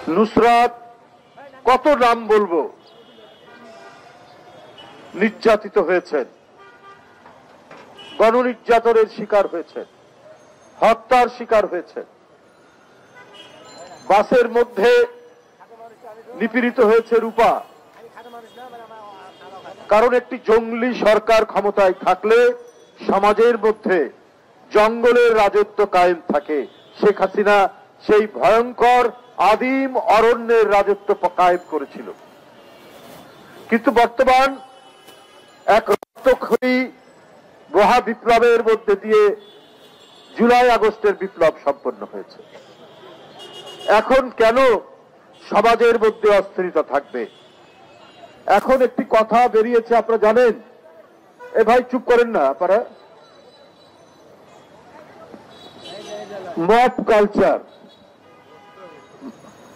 নুসরাত কত নাম বলবো, নির্যাতিত হয়েছেন, গণনির্যাতনের শিকার হয়েছেন, হত্যার শিকার হয়েছেন, বাসের মধ্যে নিপীড়িত হয়েছে রূপা। কারণ একটি জঙ্গলি সরকার ক্ষমতায় থাকলে সমাজের মধ্যে জঙ্গলের রাজত্ব কায়েম থাকে। শেখ হাসিনা সেই ভয়ঙ্কর আদিম অরণ্যের রাজত্ব কায়েম করেছিল। কিন্তু বর্তমান এক রক্তক্ষয়ী মহা বিপ্লবের মধ্যে দিয়ে জুলাই আগস্টের বিপ্লব সম্পন্ন হয়েছে। এখন কেন সমাজের মধ্যে অস্থিরতা থাকবে? এখন একটি কথা বেরিয়েছে, আপনারা জানেন। এ ভাই চুপ করেন না আপনারা। মব কালচার,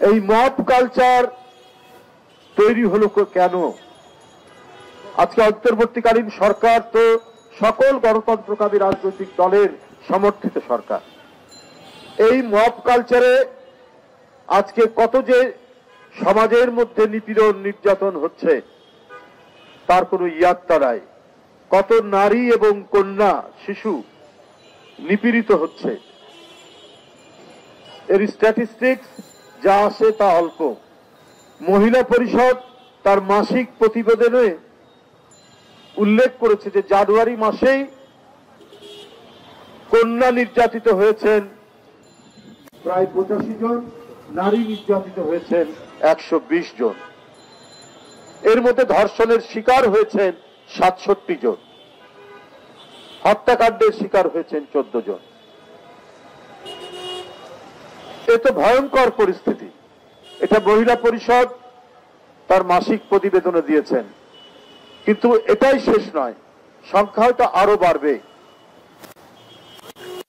এই মব কালচার তৈরি হলো কেন? আজকে অন্তর্বর্তীকালীন সরকার তো সকল গণতন্ত্রকামী রাজনৈতিক দলের সমর্থিত সরকার। এই মব কালচারে আজকে কত যে সমাজের মধ্যে নিপীড়ন নির্যাতন হচ্ছে তার কোনো ইয়াত্তা নাই। কত নারী এবং কন্যা শিশু নিপীড়িত হচ্ছে, এর স্ট্যাটিস্টিক্স যা আসে তা অল্প। মহিলা পরিষদ তার মাসিক প্রতিবেদনে উল্লেখ করেছে যে জানুয়ারি মাসেই কন্যা নির্যাতিত হয়েছেন প্রায় 85 জন, নারী নির্যাতিত হয়েছেন 120 জন। এর মধ্যে ধর্ষণের শিকার হয়েছেন 67 জন, হত্যাকাণ্ডের শিকার হয়েছেন 14 জন। এ তো ভয়ঙ্কর পরিস্থিতি। এটা মহিলা পরিষদ তার মাসিক প্রতিবেদনে দিয়েছেন। কিন্তু এটাই শেষ নয়, সংখ্যা হয়তো আরো বাড়বে।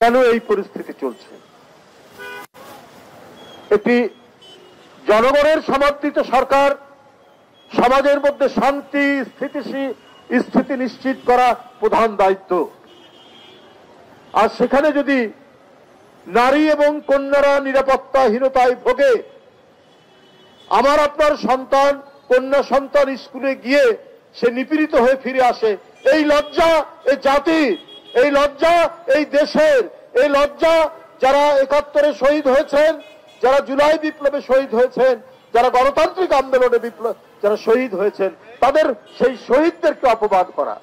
কেন এই পরিস্থিতি চলছে? এটি জনগণের সমর্থিত সরকার, সমাজের মধ্যে শান্তি স্থিতি নিশ্চিত করা প্রধান দায়িত্ব। আর সেখানে যদি নারী এবং কন্যারা নিরাপত্তাহীনতায় ভোগে, আমার আপনার সন্তান, কন্যা সন্তান স্কুলে গিয়ে সে নিপীড়িত হয়ে ফিরে আসে, এই লজ্জা এই জাতির, এই লজ্জা এই দেশের, এই লজ্জা যারা 71-এ শহীদ হয়েছেন, যারা জুলাই বিপ্লবে শহীদ হয়েছেন, যারা গণতান্ত্রিক আন্দোলনে যারা শহীদ হয়েছেন, তাদের সেই শহীদদেরকে অপমান করা।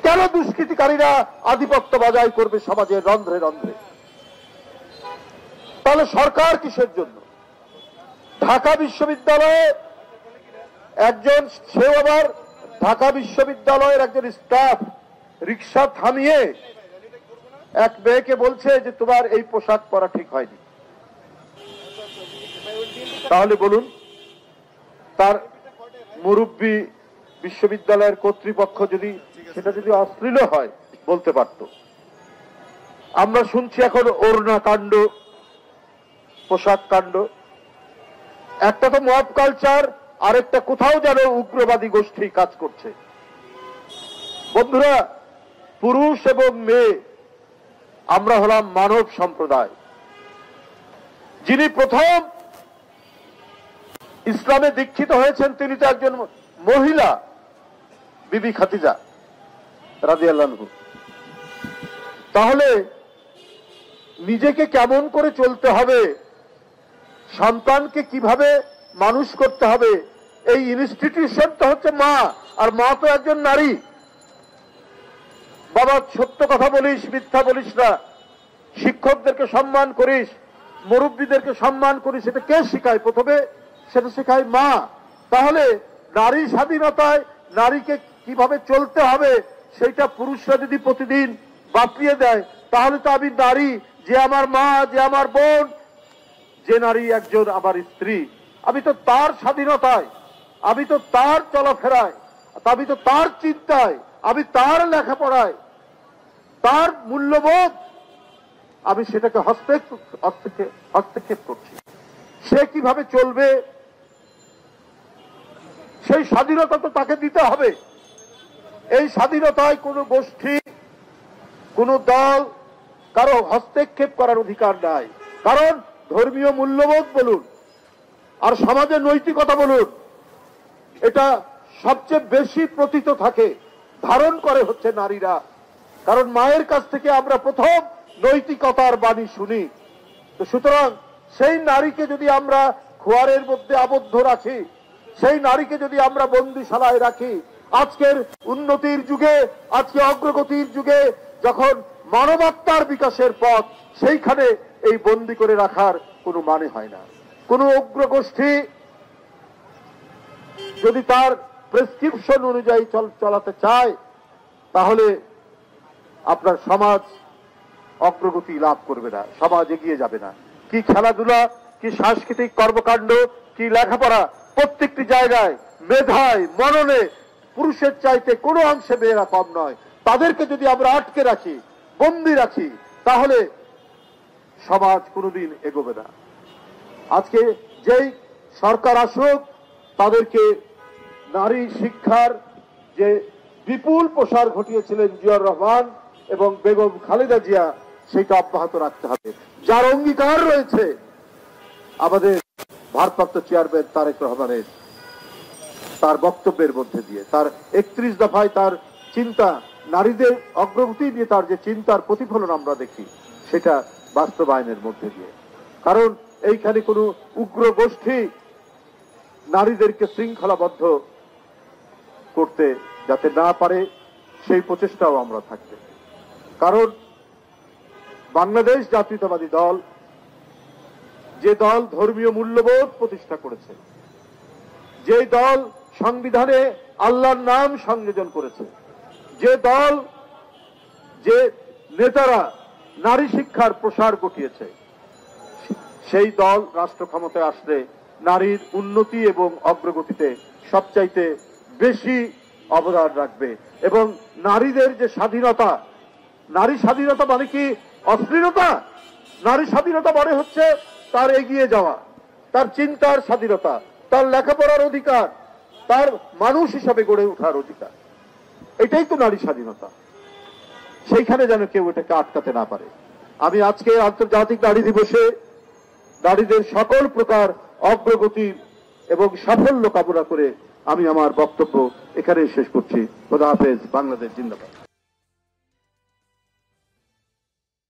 কেন দুষ্কৃতিকারীরা আধিপত্য বজায় করবে সমাজের রন্ধ্রে রন্ধ্রে? তাহলে সরকার কিসের জন্য? ঢাকা বিশ্ববিদ্যালয়ে একজন, সেও আবার ঢাকা বিশ্ববিদ্যালয়ের একজন স্টাফ, রিক্সা থামিয়ে এক মেয়েকে বলছে যে তোমার এই পোশাক পরা ঠিক হয়নি। তাহলে বলুন, তার মুরব্বী বিশ্ববিদ্যালয়ের কর্তৃপক্ষ যদি সেটা যদি অশ্লীল হয় বলতে পারত। আমরা শুনছি এখন ওড়না কাণ্ড, পোশাক কাণ্ড। একটা তো মব কালচার, আরেকটা কোথাও যেন উগ্রবাদী গোষ্ঠী কাজ করছে। বন্ধুরা, পুরুষ এবং মেয়ে আমরা হলাম মানব সম্প্রদায়। যিনি প্রথম ইসলামে দীক্ষিত হয়েছেন তিনি তো একজন মহিলা, বিবি খাদিজা রাদিয়াল্লাহু আনহা। তাহলে নিজেকে কেমন করে চলতে হবে, সন্তানকে কিভাবে মানুষ করতে হবে, এই ইনস্টিটিউশন তো হচ্ছে মা, আর মা তো একজন নারী। বাবা সত্য কথা বলিস, মিথ্যা বলিস না, শিক্ষকদেরকে সম্মান করিস, মুরব্বীদেরকে সম্মান করিস, এটা কে শেখায়? প্রথমে সেটা শেখায় মা। তাহলে নারী স্বাধীনতায় নারীকে কিভাবে চলতে হবে সেইটা পুরুষরা যদি প্রতিদিন বাতলিয়ে দেয়, তাহলে তো আমি নারী, যে আমার মা, যে আমার বোন, যে নারী একজন আমার স্ত্রী, আমি তো তার স্বাধীনতায়, আমি তো তার চলাফেরায়, আমি তো তার চিন্তায়, আমি তার লেখাপড়ায়, তার মূল্যবোধ, আমি সেটাকে হস্তক্ষেপ করছি। সে কিভাবে চলবে সেই স্বাধীনতা তো তাকে দিতে হবে। এই স্বাধীনতায় কোনো গোষ্ঠী, কোনো দল কারো হস্তক্ষেপ করার অধিকার নাই। কারণ ধর্মীয় মূল্যবোধ বলুন আর সমাজের নৈতিকতা বলুন, এটা সবচেয়ে বেশি প্রতীত থাকে, ধারণ করে হচ্ছে নারীরা। কারণ মায়ের কাছ থেকে আমরা প্রথম নৈতিকতার বাণী শুনি। তো সুতরাং সেই নারীকে যদি আমরা খোয়ারের মধ্যে আবদ্ধ রাখি, সেই নারীকে যদি আমরা বন্দিশালায় রাখি, আজকের উন্নতির যুগে, আজকে অগ্রগতির যুগে যখন মানবাত্মার বিকাশের পথ, সেইখানে এই বন্দি করে রাখার কোনো মানে হয় না। কোন উগ্রগোষ্ঠী যদি তার প্রেসক্রিপশন অনুযায়ী চলাতে চায়, তাহলে আপনার সমাজ অগ্রগতি লাভ করবে না, সমাজ এগিয়ে যাবে না। কি খেলাধুলা, কি সাংস্কৃতিক কর্মকাণ্ড, কি লেখাপড়া, প্রত্যেকটি জায়গায় মেধায় মননে পুরুষের চাইতে কোনো অংশে মেয়েরা কম নয়। তাদেরকে যদি আমরা আটকে রাখি, বন্দি রাখি, তাহলে সমাজ কোনোদিন এগোবে না। আজকে যেই সরকার আসুক, তাদেরকে নারী শিক্ষার যে বিপুল প্রসার ঘটিয়েছিলেন জিয়াউর রহমান এবং বেগম খালেদা জিয়া, সেটা অব্যাহত রাখতে হবে। যার অঙ্গীকার রয়েছে আমাদের ভারপ্রাপ্ত চেয়ারম্যান তারেক রহমানের, তার বক্তব্যের মধ্যে দিয়ে, তার 31 দফায় তার চিন্তা, নারীদের অগ্রগতি নিয়ে তার যে চিন্তার প্রতিফলন আমরা দেখি, সেটা বাস্তবায়নের মধ্যে দিয়ে। কারণ এইখানে কোনো উগ্র গোষ্ঠী নারীদেরকে শৃঙ্খলাবদ্ধ করতে যাতে না পারে, সেই প্রচেষ্টাও আমরা থাকবে। কারণ বাংলাদেশ জাতীয়তাবাদী দল, যে দল ধর্মীয় মূল্যবোধ প্রতিষ্ঠা করেছে, যে দল সংবিধানে আল্লাহর নাম সংযোজন করেছে, যে দল, যে নেতারা নারী শিক্ষার প্রসার ঘটিয়েছে, সেই দল রাষ্ট্র ক্ষমতায় আসলে নারীর উন্নতি এবং অগ্রগতিতে সবচাইতে বেশি অবদান রাখবে। এবং নারীদের যে স্বাধীনতা, নারী স্বাধীনতা মানে কি অশ্লীলতা? নারী স্বাধীনতা মানে হচ্ছে তার এগিয়ে যাওয়া, তার চিন্তার স্বাধীনতা, তার লেখাপড়ার অধিকার, তার মানুষ হিসাবে গড়ে ওঠার অধিকার। এটাই তো নারী স্বাধীনতা। সেইখানে যেন কেউ এটাকে আটকাতে না পারে। আমি আজকে আন্তর্জাতিক নারী দিবসে নারীদের সকল প্রকার অগ্রগতির এবং সাফল্য কামনা করে আমি আমার বক্তব্য এখানেই শেষ করছি। খোদা হাফেজ। বাংলাদেশ জিন্দাবাদ।